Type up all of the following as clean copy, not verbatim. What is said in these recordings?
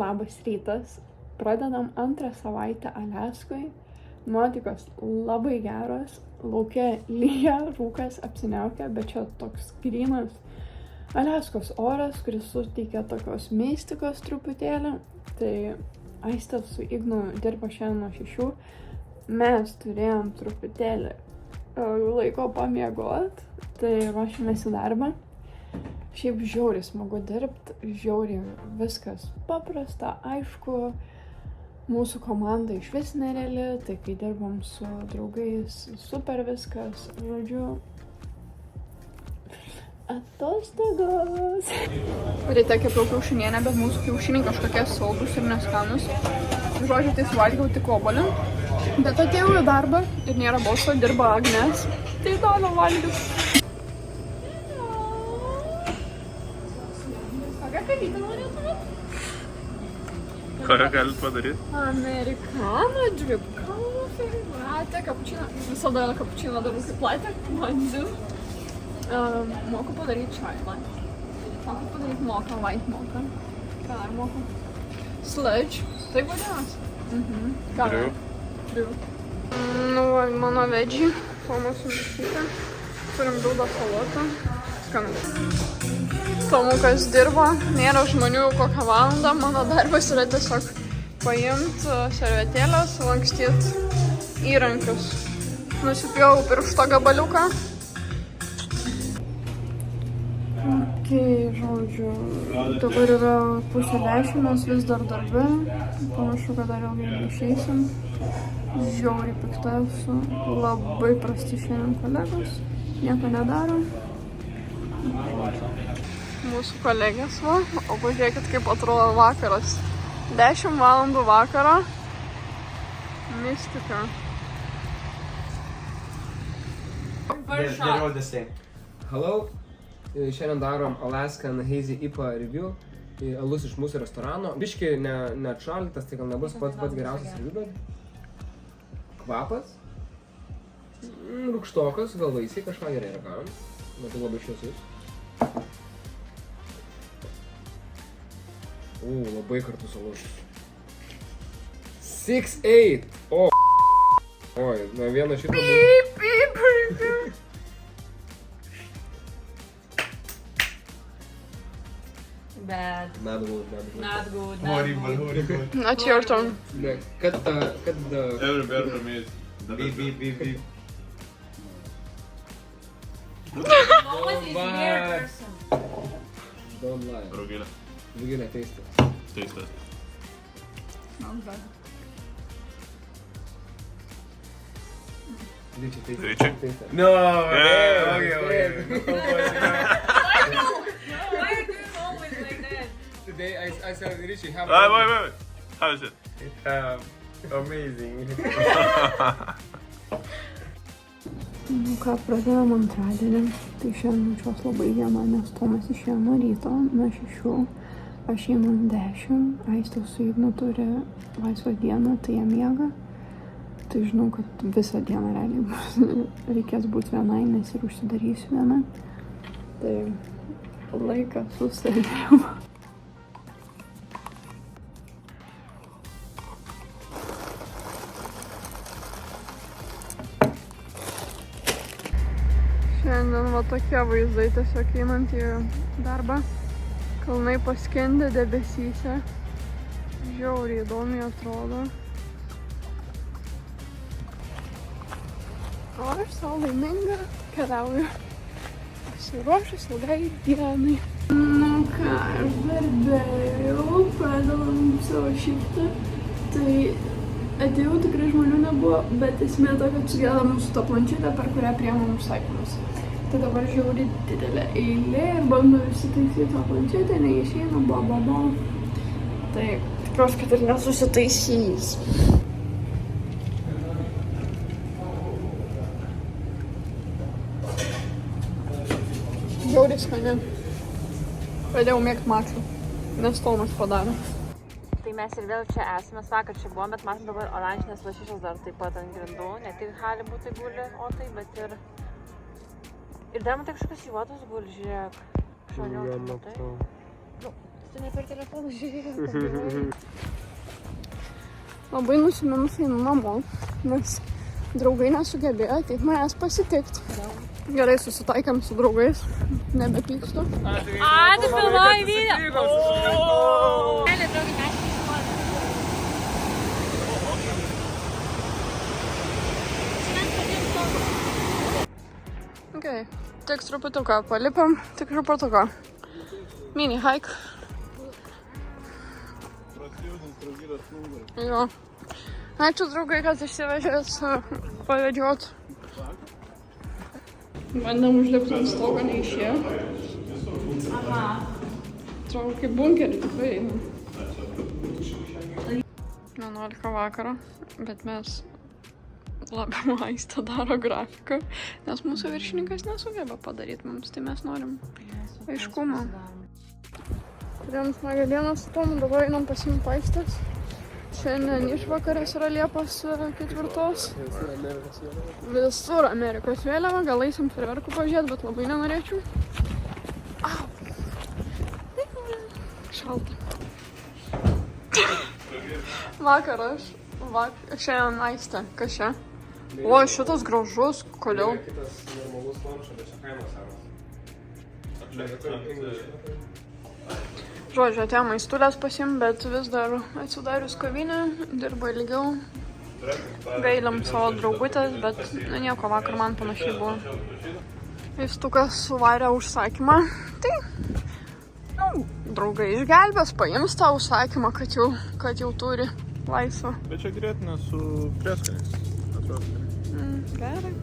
Labas rytas. Pradedam antrą savaitę Aliaskoje. Nuotaikos labai geros. Lauke lyja, rūkas apsiniaukia, bet čia toks grynas Aliaskos oras, kuris suteikia tokios mistikos truputėlį. Tai Aistė su Ignu dirba šiandien nuo 6. Mes turėjom truputėlį laiko pamiegot, tai ruošiamės į darbą. Šiaip žiauriai smagu dirbti, žiauriai viskas paprasta, aišku, mūsų komanda iš vis nereali, tai kai dirbam su draugais, super viskas, žodžiu, atostogos. Ryte kepiau kiaušinienę, bet mūsų kiaušiniai kažkokie saldus ir neskanus. Žodžiu, tai suvalgiau tik obuolį, bet atėjau į darbą ir nėra boso, dirba Agnes, tai įdomu valgius. Ką galit padaryti? Amerikano drip coffee, latė, kapučino. Visada kapučino darau kaip latė, bandžiu. Moku padaryti chai latte. Moku padaryti mocha, white mocha. Ką dar moku? Sludge. Taip vadinasi. Ką dar? Driu. Nu, mano veggie. Tomas su biškytė. Turim bildą salotą. Skanus. Tomukas dirba, nėra žmonių kokią valandą, mano darbas yra tiesiog paimti servetėlės, lankstyti įrankius. Nusipjau piršto gabaliuką. Žodžiu, dabar yra 9:30, mes vis dar darbe, panašu, kad dar ilgai neišeisim. Žiauriai pikta esu, labai prasti šiandien kolegos, nieko nedaro. Mūsų kolegės va, o pažiūrėkit, kaip atrodo vakaras. 10 valandų vakaro. Mistika. They're all the same. Hello, šiandien darom Alaskan Hazy IPA review. Alus iš mūsų restorano. Biški neatšaldytas, tai gal nebus pats geriausias review, bet kvapas. Rūgštokas, gal vaisiai kažką gerai ragavom. Matau labai šviesus. Labai kartus alus. 6-8! O, oi, na vieną šitą buvo. Bad. Not good. Not good. Horrible. Not your turn. Cut the... Every from me. Beep. Thomas is weird person. Don't lie. Rugilė. Rugilė, taste it. Taste it. Richie? No, Yeah. okay. Why are you always like that? Today I said Richie, have Wait. How is it? Amazing. Nu ką, pradėjom antradienį. Tai šiandien šios labai diena, nes Tomas išėjo nuo ryto, nuo 6. Aš einu 10, Aistė su Ignu turi laisvą dieną, tai jie miega. Tai žinau, kad visą dieną realiai reikės būti vienai, nes ir užsidarysiu viena. Tai laikas susėdėjimo. Šiandien va tokie vaizdai tiesiog einant į darbą. Kalnai paskendę debesyse. Žiauriai įdomiai atrodo. O aš savo laiminga keliauju. Pasiruošus ilgai dienai. Nu ką, aš darbėjau, pradedam savo šiftą. Tai atėjau, tikrai žmonių nebuvo, bet esmė ta, kad sugėda mūsų tą planšetę, per kurią priėmam užsakymus. Tai dabar žiauriai didelė eilė ir bando visi taisyti tą planšetę, neišeina, bla. Tai tikiuosi, kad ir nesusitaisys. Žiauriai skani. Pradėjau mėgti mačą, nes Tomas padarė. Tai mes ir vėl čia esame, vakar čia buvom, bet matom dabar oranžinės lašišos dar taip pat ant grindų. Ne tik halibutai guli, otai, bet ir... Ir dar man tai kažkokios juodos guli, žiūrėk. Šoniau, matai? Nu, Tu ne per telefoną žiūrėjai. Labai nusiminus einu namo, nes draugai nesugebėjo ateiti manęs pasitikti. Gerai, susitaikėm su draugais, nebepykstu. Tu filmuoji video. Meilė, draugai, mes Gerai, tik truputuką palipam, tik truputuką. Mini hike. Jo. Ačiū draugai, kad išsivežės pavedžiot. Bandėm užlipti ant stogo, neišėjo. Aha. Atrodo kaip bunkerį, tikrai eina. 11 vakaro, bet mes labiau Aistė daro grafiką, nes mūsų viršininkas nesugeba padaryti mums, tai mes norim aiškumo. Turėjom smagą dieną su Tomu, dabar einam pasiimti Aistės. Šiandien išvakarės yra Liepos 4. Visur Amerikos vėliava, gal eisim fejerverkų pažiūrėti, bet labai nenorėčiau. Au! Šalta. Vakaras. Šiandien Aistė. Kas čia? O, šitas gražus. Kodėl? Kitas normalus lančas, bet čia kaimas savas. Žodžiu, atėjom maistulės pasim, bet vis dar atsidarius kavinę, dirba ilgiau. Gailiam savo draugutės, bet nieko, vakar man panašiai buvo. Eistukas suvarė užsakymą, tai draugai išgelbės, paims tą užsakymą, kad jau turi laisvą. Bet čia grėtina su prieskoniais, atrodo. Gerai.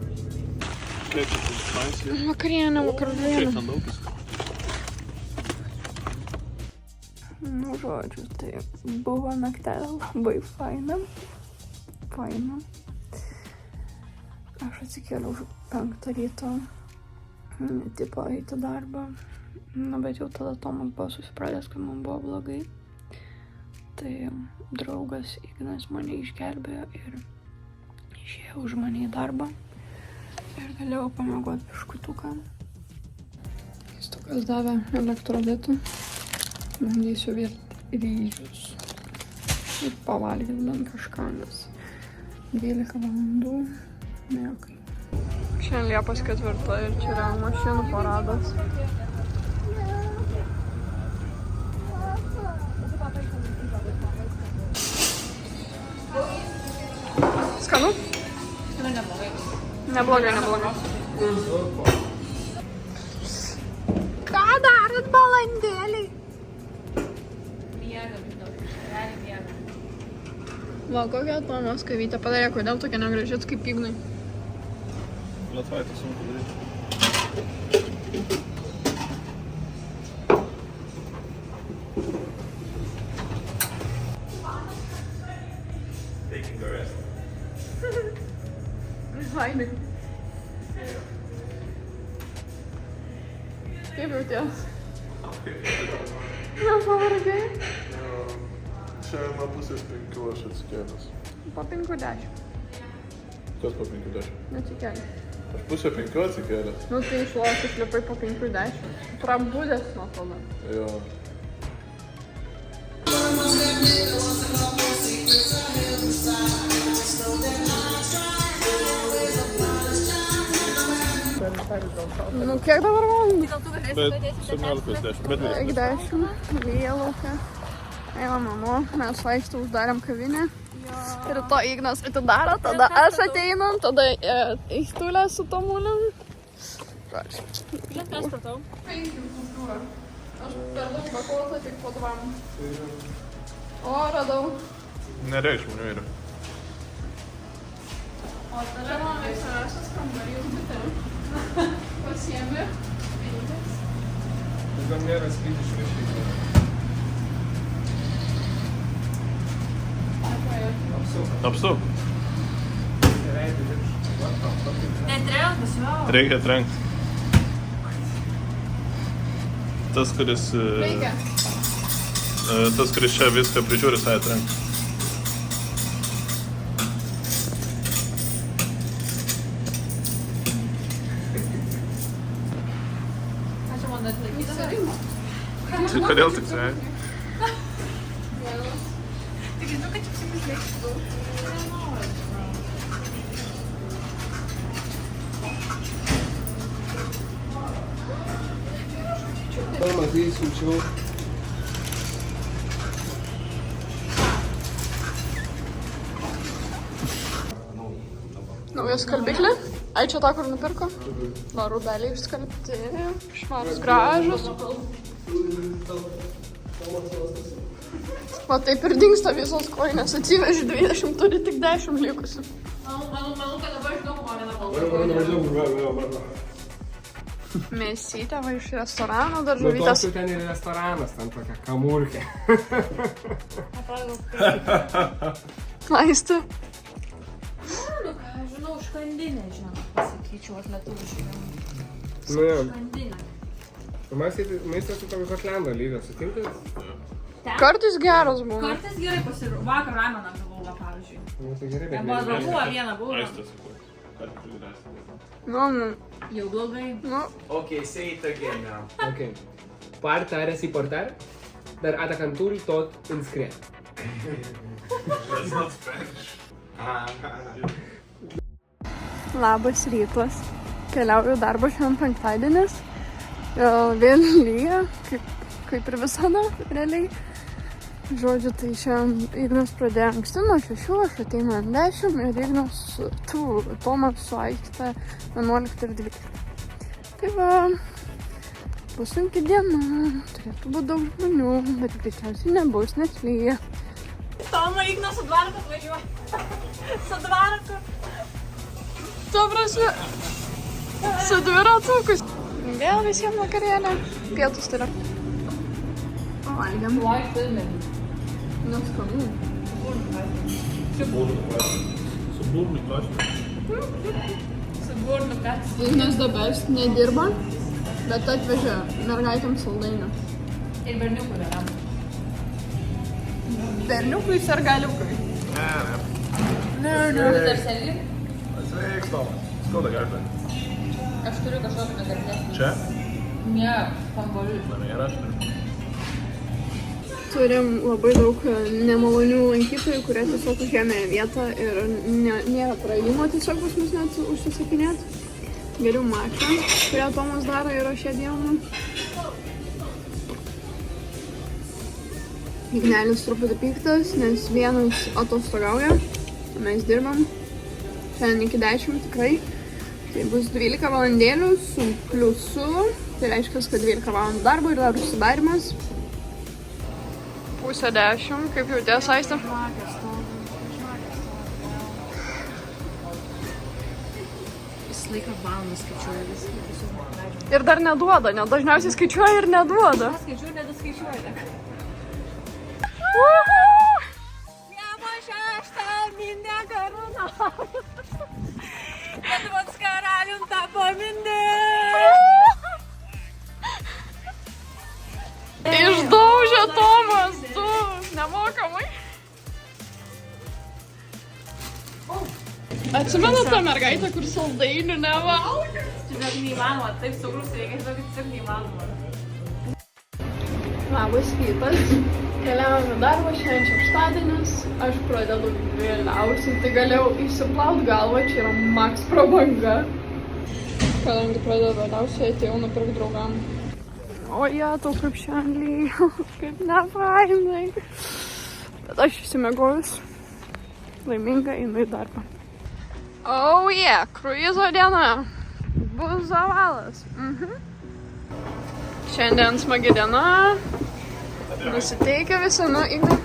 Kiek čia substancijų? Vakarienė, Kiek vakarienė. ten daug visko? Nu, žodžiu, tai buvo naktelė labai faina. Aš atsikėliau 5 ryto, tipo eiti darbą. Na, bet jau tada Tomas buvo susipradęs, kad man buvo blogai. Tai draugas Ignas mane išgelbėjo ir išėjo už mane į darbą. Ir galėjau pamiegoti biškutuką. Eistukas davė elektrolitų. Bandysiu virti ryžius ir pavalgyti bent kažką, nes 12 valandų niekai. Šiandien Liepos 4 ir čia yra mašinų paradas. Skanu? Neblogai. Ką darot, balandėliai? Va, kokią Tomas kavytę padarė, kodėl tokia negražėt kaip Ignai? Lietuvai tai sunku daryti. Fainai. Kaip jauties? Nepavargai? Čia nuo pusės 5 aš atsikėlęs. Po 5:10. Kas po 5:10? Atsikėlė. Aš pusę 5 atsikėlęs. Nu tai išloš išlipai po 5:10. Prabudęs nuo tada. Jo. Nu kiek dabar valandų? Bet 17:10, bet 20. 10. Lyja laukia. Einam namo, mes Aistę uždarėm kavinę. Rytoj Ignas atidaro, tada aš ateinu, tada Eistulė su Tomuliu. Žinot, ką aš pratau? 5 kultūrą. Aš per daug paklausau tik po 2. O, radau. Nereik žmonių yra. O tada man mėgstamiausias kambarys bute. Pasiemi. Tai gal nėra skrydį išrašyti. Apsuk. Netrenkus, jo. Reikia trenkti. Tas, kuris... Reikia. Tas, kuris čia viską prižiūri, sąja trenkti. Aš čia man atlaikyti. Tai kodėl tik sąja? Matai, siunčiau. Naujas skalbiklė. Ai, čia tą, kur nupirko? Va, rūbeliai išskalbti. Švarus gražus. Va, taip ir dingsta visos kojinės. Atsiveži 20, turi tik 10 likusių. Manau, kad dabar žinau, ko nedabar. Mėsytė va iš restorano, Nu, daržovytės. toks ten ir restoranas, ten tokia kamurkė. Aistė. Nu ką, žinau, užkandinę, žinoma, pasakyčiau, lietuviškai. Nu, jo. Užkandinę. Maistas su tokio Kotlando lygio, sutinkat? Kartais geras būna. Kartais gerai pasirodė. Vakar rameną gavau, va, pavyzdžiui. Nu, tai gerai, Ten bet buvo draugų, vieną buvo. Aistas, ką tu įdėsi? Nu. Jau blogai. Nu. Okay, say it again now. Ok. Partare si portar, dar atacantul tot inscrie. That's not Spanish. Labas rytas. Keliauju darbą šiandien penktadienis. Vėl lyja, kaip ir visada, realiai. Žodžiu, tai šiandien Ignas pradėjo anksti nuo 6, aš ateinu ant 10 ir Ignas, Tomas su Aikte 11 ir 12. Tai va, bus sunki diena, turėtų būti daug žmonių, bet greičiausiai nebus, nes lyja. Toma, Ignas su dvaraku atvažiuoja. Su dvaraku. Tuo prasme, su dviratukus. Vėl visiems vakarėlė, pietus tai yra. Valgiam. Nu, skanu. Su burnu klašniu. Su burnukas. Ignas dabes nedirba, bet atvežė mergaitėm saldainių. Ir berniukų yra. Berniukui ir galiukui. Dar seli? Sveiks, Tomas. Skauda gatvė. Aš turiu kažkokį negarbės. Čia? Ne, kambariui. Namie ir aš turiu. Turim labai daug nemalonių lankytojų, kurie tiesiog užėmė vietą ir nėra praėjimo tiesiog pas mus net užsisakinėti. Geriau mačą, kurią Tomas daro yra šią dieną. Ignelis truputį piktas, nes vienas atostogauja, mes dirbam. Šiandien iki 10 tikrai. Tai bus 12 valandėlių su pliusu. Tai reiškia, kad 12 valandų darbo ir dar užsidarimas. Pusę 10, kaip jautės, Aistė? Visą laiką valandą skaičiuoja visą. Ir dar neduoda, net dažniausiai skaičiuoja ir neduoda. Skaičiuoja, nedaskaičiuoja. Jamo šeštą minę karūną. Lietuvos karalium tapo minė. Išdaužė Tomas, tu, nemokamai. Atsimenu tą mergaitę, kur saldainių nevalgo. Čia net neįmanoma, taip cukrus reikia, žinokit, tiesiog neįmanoma. Labas rytas. Keliaujame darbą, šiandien šeštadienis. Aš pradedu vėliausiai, tai galėjau išsiplaut galvą, čia yra max prabanga. Kadangi pradedu vėliausiai, atėjau nupirkti draugam. O tau kaip šiandien, kaip nefainai. Bet aš išsimegojus, laiminga einu į darbą. Oh yeah, kruizo diena. Bus zavalas. Šiandien smagi diena. Nusiteikia visi, nu, Igna.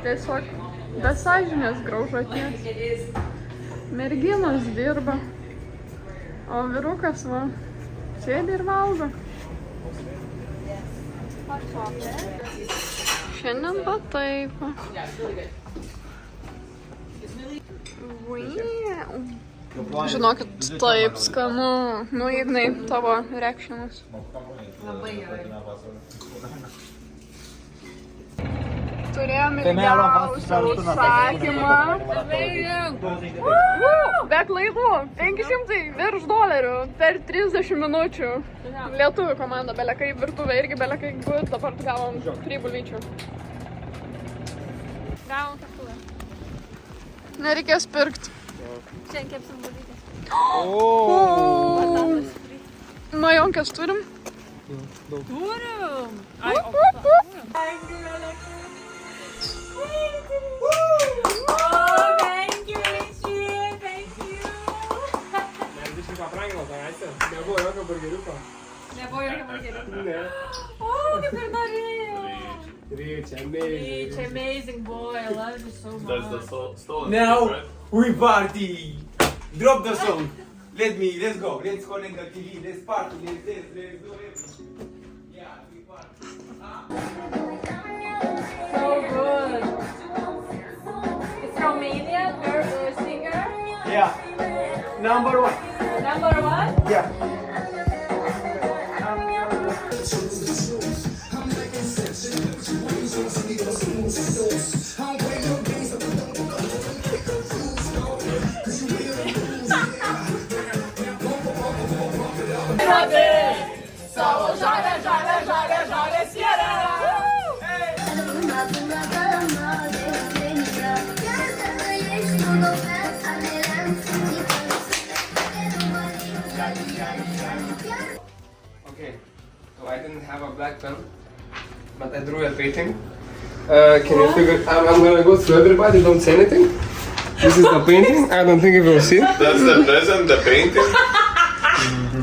Tiesiog be sąžinės graužaties. Merginos dirba, o vyrukas va, sėdi ir valgo. Šiandien va taip. Žinokit, taip skanu. Nu, Ignai, tavo reakšinas. Labai gerai. Turėjau turėjom ilgiausią užsakymą. Be klaidų, 500 virš dolerių per 30 minučių. Lietuvių komanda belekai, virtuvė irgi belekai good, dabar gavom 3 bulvyčių. Gavom keptuvę. Nereikės pirkt. Šiandien kepsim bulvytės. Majonkės turim? Turim! Nebuvo jokio burgeriuko. Ne. O, kaip ir norėjau. Rich, It's amazing boy, I love you so much. That's the stolen Now thing, right? we party. Drop the song. Let's go. Let's connect the TV. Let's party. Let's dance. Let's do everything. Yeah, we party. So good. It's Romanian singer. Yeah. Number 1. Number 1. Yeah. Okay, so I didn't have a black pen, but I drew a painting. Can you figure? I'm gonna go through everybody. Don't say anything. This is the painting. I don't think you will see. That's the present, the painting.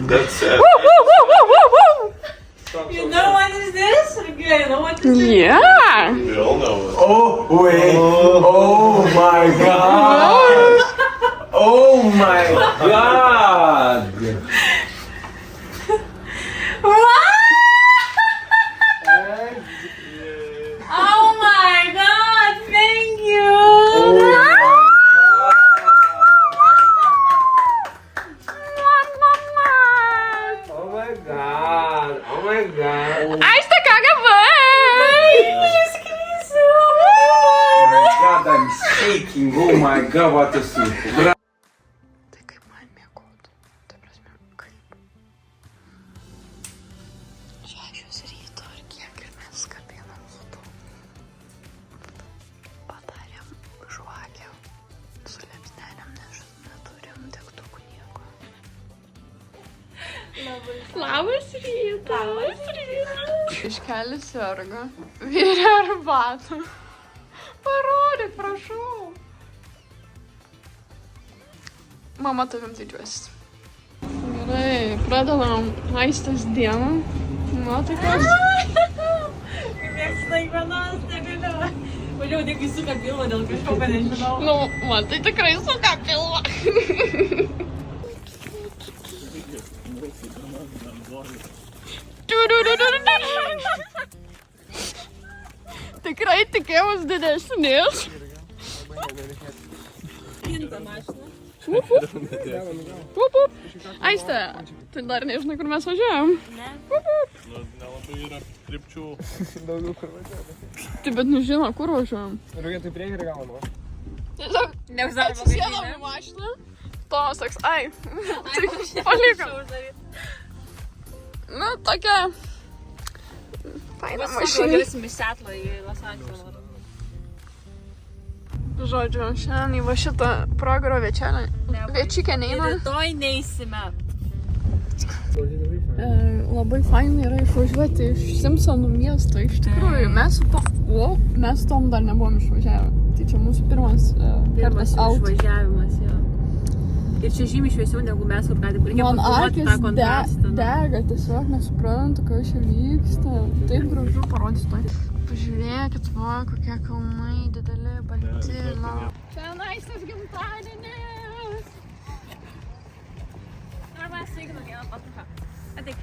That's You know what is this? Okay, you know what is this? Yeah! we all know it. Oh wait! Oh my god! Oh my god! Oh my god, thank you! Oh my god! Oh my god! Ai, você tá gravando! Oh my god, I'm shaking! Oh my god, what a super! Tai kaip man mėgautų. Tai prasme, kaip. 6 ryto ir kiek ir mes kabinam su to. Padarėm žvakę su liepsnelėm, nes neturim degtukų nieko. Labas rytas! Labas rytas! Iškelis serga. Vyrė arbatą. Parodyk, prašau. Mama tavim didžiuosis. Gerai, pradedam Aistės dieną. Nuotaikas. Kaip mėgstu staigmenas, negaliu. Važiuoju, tik įsuka pilvą dėl kažko, kad nežinau. Nu, man tai tikrai suka pilvą. Tikrai tikėjaus didesnės. Pinta mašina. Aiste, tu dar nežinai, kur mes važiuojam. Ne. Nelabai yra krypčių. Daugiau kur važiuoti. Tai bet nežino, kur važiuojam. Ir vietoj priekį ir galvo. Tiesiog Neuždarė atsisėdam į mašiną. Tomas toks, ai, tai palikom. Nu, tokia faina mašina. Važiuosim iš Seatlo į Los Andželą. Žodžiu, šiandien į va šitą pragaro večelę. Večikę neįmam. Rytoj neįsime. Labai fainai yra išvažiuoti iš Simpsonų miesto. Iš tikrųjų, mes tom dar nebuvom išvažiavę. Tai čia mūsų pirmas kartas out. Išvažiavimas, jo. Ir čia žymiai šviesiau negu mes, kur ką tik reikia Man pagalvoti tą kontrastą. akis dega, tiesiog nesuprantu, kas čia vyksta. Taip gražu parodysiu tai. Pažiūrėkit, va, kokie kalnai dideli, balti. Šiandien Aistės gimtadienis. Ar mes sveikinu vieną patruką? Ateik.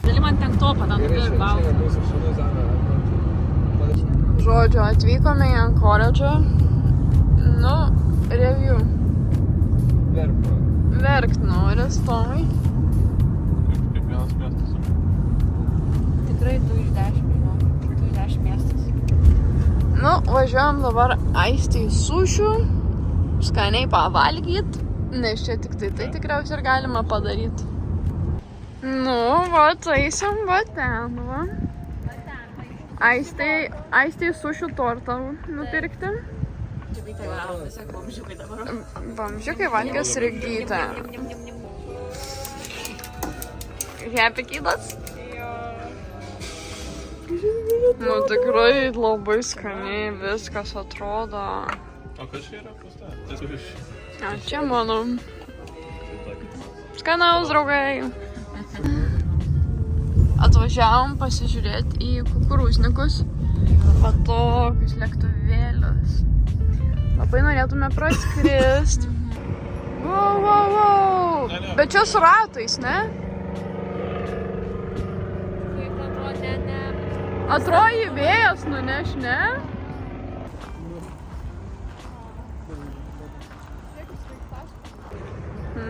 Gali man ten topą, ten nupirk baltą. Žodžiu, atvykome į Ankoredžą. Nu, review. Verkt noris, Tomai. Kiekvienas miestas. Tikrai 2 iš 10. važiuojam dabar Aistį į sušių, skaniai pavalgyt, nes čia tik tai tikriausiai ir galima padaryti. Nu, va, eisim, va ten, va. Aistį sušių tortą nupirkti. Bamžiukai valgė srigytę. Happy kidas? Nu, tikrai labai skaniai viskas atrodo. O kas čia yra pasta? A čia mano. Skanaus, draugai. Atvažiavom pasižiūrėti į kukurūznikus. Va tokius lėktuvėlius. Labai norėtume praskrist. Wow. Bet čia su ratais, ne? Atrodo, vėjas nuneš, ne?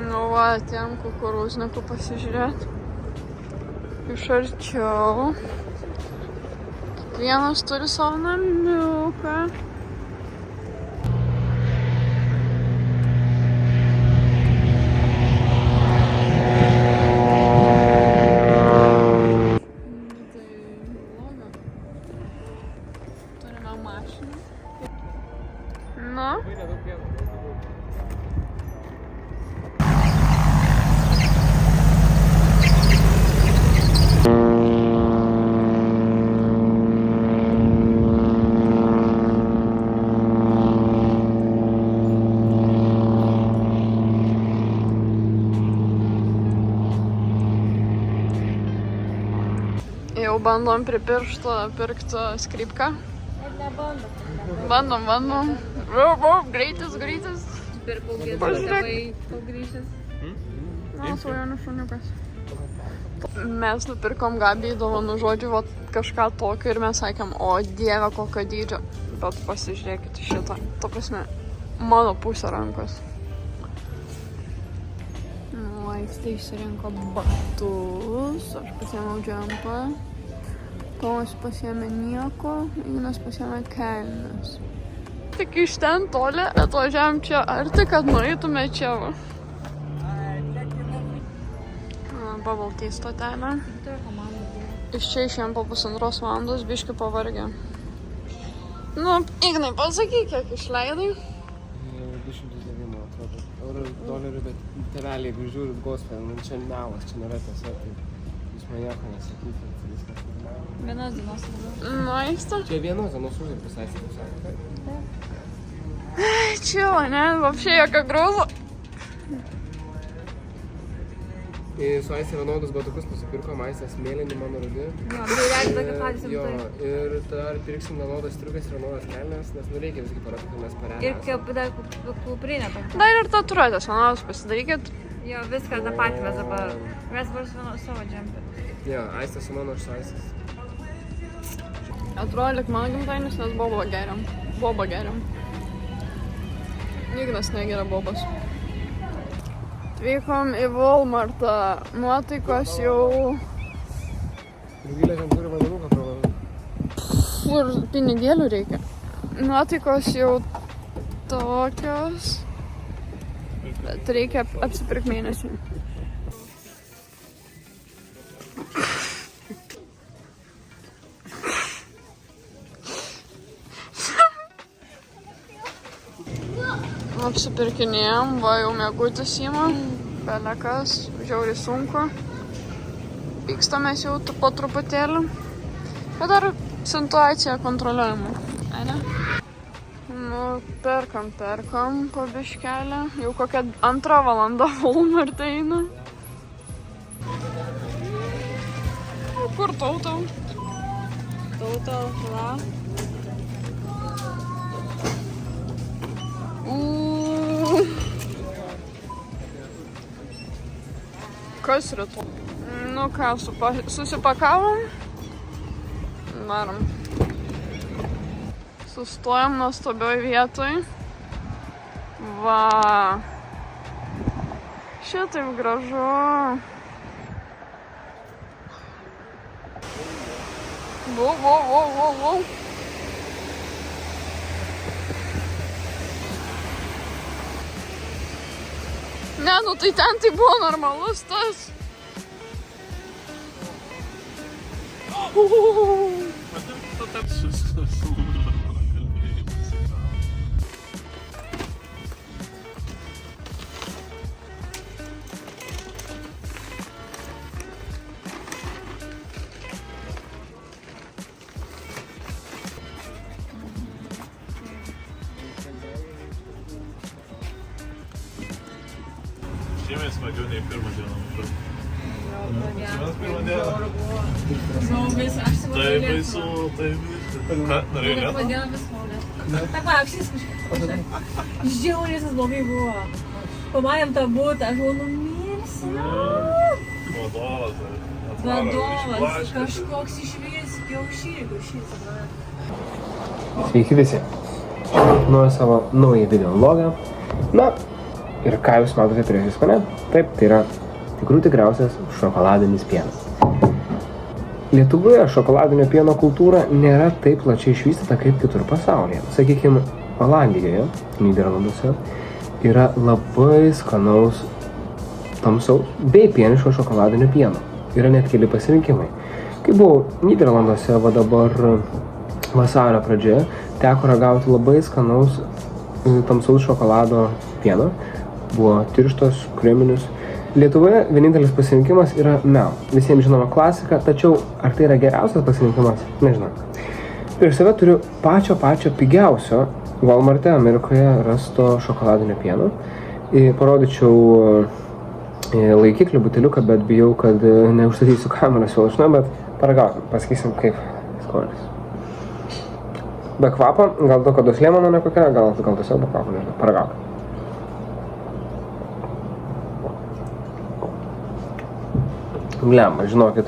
Nu va, tiem kukurūznikų pasižiūrėt. Iš arčiau. Kiekvienas turi savo namiuką. Jau bandom prie piršto pirkti skripką. Bandom. Greitis. Pirkau tėvai grįžęs. Na, svajonių šuniukas. Mes nupirkom Gabijai dovanų, žodžiu, va, kažką tokio ir mes sakėm, o dieve, kokio dydžio. Bet pasižiūrėkit šitą. Ta prasme, mano pusė rankos. Aistė išsirinko batus, aš pasiėmiau džempą. Tomas pasiėmė nieko, Ignas pasiėmė kelnes. Tik iš ten toli atvažiavam čia arti, kad nueitume čia. Bubble tea stotelė. Iš čia išėjom po 1,5 valandos, biškį pavargę. Nu, Ignai, pasakyk, kiek išleidai? 209, man atrodo, $, bet tėveliai, jeigu žiūrit gospel, čia melas, čia nėra tiesa, tai jūs man nieko nesakykit. Vienos dienos. Nu, Aistė. Čia vienos dienos uždirbis, Aistė. Čia, ne, вообще jokio grūzo. Su Aistė vienodus batukus nusipirkom, Aistės mėlynį, mano rudi. Jo, beveik tokia patys Jo, ir dar pirksim vienodas striukas ir vienodas kelnes, nes reikia visgi parodyti, kad mes paremės. Ir dar kuprinė tokia. Dar ir tatuiruotės vienodas pasidarykit. Jo, viską tą patį mes dabar. Mes dabar su savo džempį. Jo, Aistė su mano, aš su Aistės. Atrodo, lik mano gimtainis, nes bobą geriam. Ignas negeria bobas. Atvykom į Walmartą. Nuotaikos jau... Rugilė ten turi vandenuką pravalą. Kur pinigėlių reikia. Nuotaikos jau tokios. Bet reikia apsipirkti mėnesį. Apsipirkinėjom, va jau mėgutis ima, belekas, žiauriai sunku. Pykstamės jau po truputėlį, bet dar situacija kontroliuojama. Aine? Nu, perkam po biškelį, jau kokia 2 valanda Walmart eina. Kur tautau? Tautau, va. Kas rytoj? Nu ką, susipakavom. Darom. Sustojom nuostabioj vietoj. Va. Šitaip gražu. Wow. Ne, nu tai ten tai buvo normalus tas. Žymiai smagiau nei pirmą dieną. Atsimenu pirmą dieną. Tai baisu, tai viskas. Ką, norėjai lietą? Pirmą dieną vis maudė. Tak va, apšys kažkaip. Žiauriai jis blogai buvo. Pamatėm tą butą, aš buvau numirsi. Vadovas. Vadovas, kažkoks išvis, kiaušys. Sveiki visi. Noriu savo naują video vlogą. Na, ir ką jūs matote priešais mane? Taip, tai yra tikriausias šokoladinis pienas. Lietuvoje šokoladinio pieno kultūra nėra taip plačiai išvystyta kaip kitur pasaulyje. Sakykime, Olandijoje, Nyderlanduose, yra labai skanaus tamsaus bei pieniško šokoladinio pieno. Yra net keli pasirinkimai. Kai buvau Nyderlanduose, va dabar vasario pradžioje, teko ragauti labai skanaus tamsaus šokolado pieno. Buvo tirštos, kreminius. Lietuvoje vienintelis pasirinkimas yra Mel. Visiems žinoma klasika, tačiau ar tai yra geriausias pasirinkimas? Nežinau. Prieš save turiu pačio pigiausio Walmart'e Amerikoje rasto šokoladinio pieno. Parodyčiau laikiklį buteliuką, bet bijau, kad neužstatysiu kameros vėl, bet paragaukim, pasakysim kaip skonis. Be kvapo, gal to, kad duslė mano nekokia, gal tiesiog be kvapo, nežinau, paragaukim. Blemba, žinokit,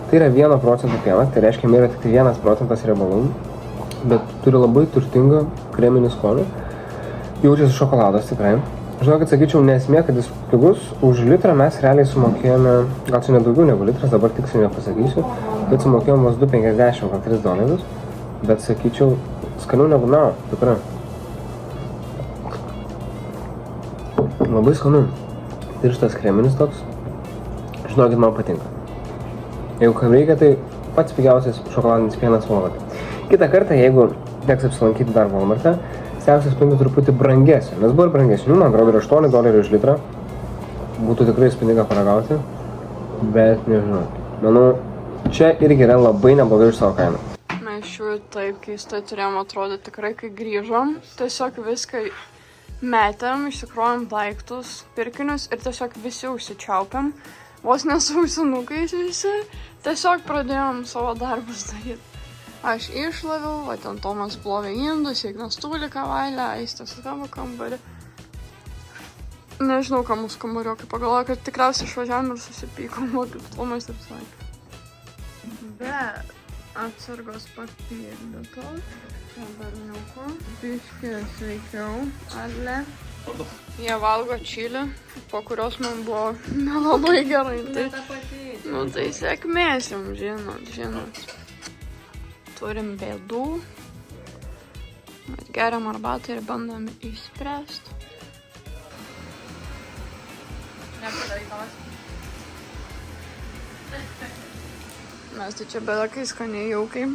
tai yra 1% pienas, tai reiškia, yra tik 1% riebalų, bet turi labai turtingą kreminį skonį, jaučiasi šokoladas tikrai. Žinokit, sakyčiau, nesmė, kad jis pigus, už litrą mes realiai sumokėjome, gal čia nedaugiau negu litras, dabar tiksliai nepasakysiu, bet sumokėjome vos $2.50 gal $3, bet sakyčiau, skaniau negu Mel, tikrai. Labai skanu, tirštas kreminis toks. Žinokit, man patinka. Jeigu kam reikia, tai pats pigiausias šokoladinis pienas Walmart'e. Kitą kartą, jeigu teks apsilankyti dar Walmart'e, stengsiuosi paimti truputį brangesnį, nes buvo ir brangesnių, man atrodo, ir $8 už litrą. Būtų tikrai spinninga paragauti, bet nežinau. Manau, čia irgi yra labai neblogai už savo kainą. Mes šiuo taip keistai turėjom atrodyti tikrai, kai grįžom. Tiesiog viską metėm, išsikrovėm daiktus, pirkinius ir tiesiog visi užsičiaupėm. Vos nesausinukais visi, tiesiog pradėjom savo darbus daryti. Aš išlaviau, va ten Tomas plovė indus, Ignas tūliką vailę, Aistė sukavo kambarį. Nežinau, ką mūsų kambariokai pagalvojo, kad tikriausiai išvažiavom ir susipykom, o kaip Tomas ir sakė. Bet atsargos papildytos, čia berniuko, biškį sveikiau, arle. Jie valgo čilį, po kurios man buvo nelabai gerai. Tai sėkmės jums, žinot. Turim bėdų, bet geriam arbatą ir bandom išspręsti. Mes tai čia bedakai skaniai jaukiai.